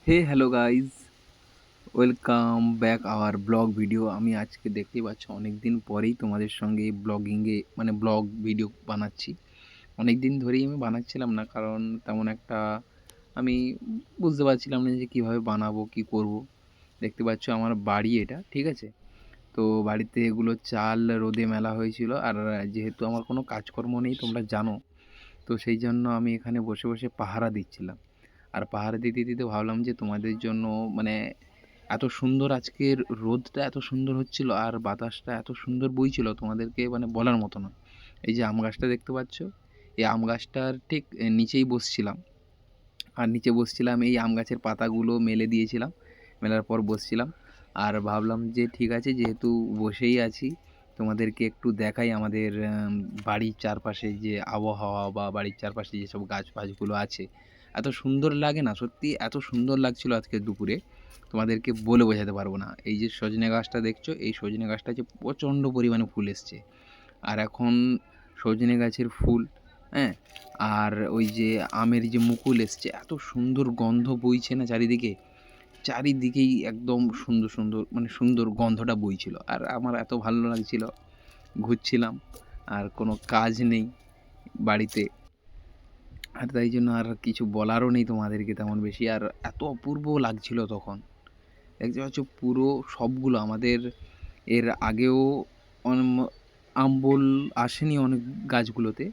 Hey hello guys, welcome back our blog video. আমি আজকে দেখতেই পাচ্ছ অনেক দিন পরেই তোমাদের সঙ্গে ব্লগিংয়ে মানে ব্লগ ভিডিও বানাচ্ছি। অনেক দিন ধরেই আমি বানাচ্ছিলাম না, কারণ তেমন একটা আমি বুঝতে পারছিলাম না যে কীভাবে বানাবো, কি করব। দেখতে পাচ্ছ আমার বাড়ি এটা, ঠিক আছে। তো বাড়িতে এগুলো চাল রোদে মেলা হয়েছিল, আর যেহেতু আমার কোনো কাজকর্ম নেই তোমরা জানো, তো সেই জন্য আমি এখানে বসে বসে পাহারা দিচ্ছিলাম। আর পাহাড় দিতে দিতে ভাবলাম যে তোমাদের জন্য মানে এত সুন্দর আজকের রোদটা এত সুন্দর হচ্ছিল আর বাতাসটা এত সুন্দর বইছিল, তোমাদেরকে মানে বলার মতো না। এই যে আম গাছটা দেখতে পাচ্ছ, এই আম গাছটার ঠিক নিচেই বসছিলাম। আর নিচে বসছিলাম, এই আম গাছের পাতাগুলো মেলে দিয়েছিলাম, মেলার পর বসছিলাম। আর ভাবলাম যে ঠিক আছে, যেহেতু বসেই আছি তোমাদেরকে একটু দেখাই আমাদের বাড়ির চারপাশে যে আবহাওয়া বা বাড়ির চারপাশে যেসব গাছ ফাছগুলো আছে। এত সুন্দর লাগে না, সত্যি এত সুন্দর লাগছিল আজকে দুপুরে, তোমাদেরকে বলে বোঝাতে পারবো না। এই যে সজনে গাছটা দেখছো, এই সজনে গাছটা যে প্রচণ্ড পরিমাণে ফুল এসছে। আর এখন সজনে গাছের ফুল, হ্যাঁ, আর ওই যে আমের যে মুকুল এসছে, এত সুন্দর গন্ধ বইছে না চারিদিকে, চারিদিকেই একদম সুন্দর সুন্দর মানে সুন্দর গন্ধটা বইছিল। আর আমার এত ভালো লাগছিল, ঘুরছিলাম আর কোনো কাজ নেই বাড়িতে, আর তাই জন্য আর কিছু বলারও নেই তোমাদেরকে তেমন বেশি। আর এত অপূর্ব লাগছিল তখন, দেখতে পাচ্ছ পুরো সবগুলো আমাদের এর আগেও আমবল আসেনি অনেক গাছগুলোতে,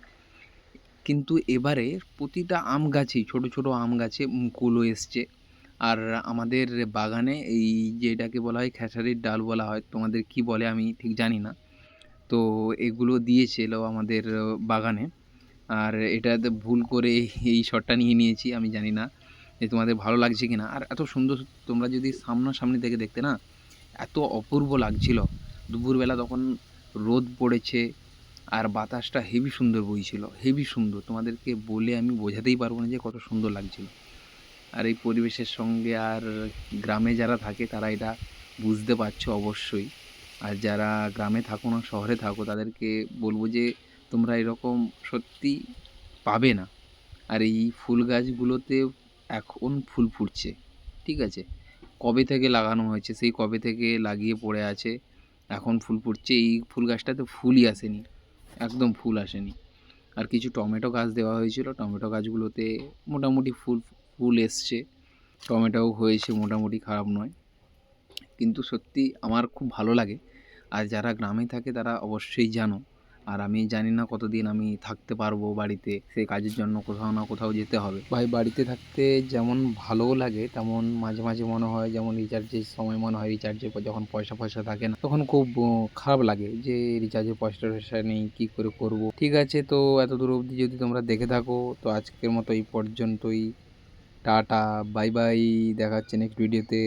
কিন্তু এবারে প্রতিটা আম গাছেই ছোট ছোট আম গাছে মুকুলও এসছে। আর আমাদের বাগানে এই যেটাকে বলা হয় খেসারির ডাল বলা হয়, তোমাদের কি বলে আমি ঠিক জানি না, তো এগুলো দিয়েছিল আমাদের বাগানে। আর এটাতে ভুল করে এই শটটা নিয়ে নিয়েছি, আমি জানি না যে তোমাদের ভালো লাগছে কি না। আর এত সুন্দর, তোমরা যদি সামনাসামনি থেকে দেখতে না, এত অপূর্ব লাগছিল। দুপুরবেলা তখন রোদ পড়েছে আর বাতাসটা হেভি সুন্দর বইছিল, হেভি সুন্দর, তোমাদেরকে বলে আমি বোঝাতেই পারবো না যে কত সুন্দর লাগছিল। আর এই পরিবেশের সঙ্গে আর গ্রামে যারা থাকে তারা এটা বুঝতে পারছো অবশ্যই। আর যারা গ্রামে থাকো না শহরে থাকো তাদেরকে বলবো যে তোমরা এরকম সত্যি পাবে না। আর এই ফুল গাছগুলোতে এখন ফুল ফুটছে, ঠিক আছে। কবে থেকে লাগানো হয়েছে, সেই কবে থেকে লাগিয়ে পড়ে আছে, এখন ফুল ফুটছে। এই ফুল গাছটাতে ফুলই আসেনি, একদম ফুল আসেনি। আর কিছু টমেটো গাছ দেওয়া হয়েছিল, টমেটো গাছগুলোতে মোটামুটি ফুল ফুল এসছে, টমেটোও হয়েছে মোটামুটি, খারাপ নয়। কিন্তু সত্যি আমার খুব ভালো লাগে। আর যারা গ্রামে থাকে তারা অবশ্যই জানো। আর আমি জানি না কতদিন আমি থাকতে পারবো বাড়িতে, সেই কাজের জন্য কোথাও না কোথাও যেতে হবে। ভাই বাড়িতে থাকতে যেমন ভালোও লাগে, তেমন মাঝে মাঝে মনে হয়, যেমন রিচার্জের সময় মনে হয় রিচার্জের পর যখন পয়সা ফয়সা থাকে না, তখন খুব খারাপ লাগে যে রিচার্জের পয়সা টয়সা নেই, কী করে করব। ঠিক আছে, তো এত দূর অবধি যদি তোমরা দেখে থাকো, তো আজকের মতো এই পর্যন্তই। টাটা, বাই বাই, দেখা হচ্ছে নেক্সট ভিডিওতে।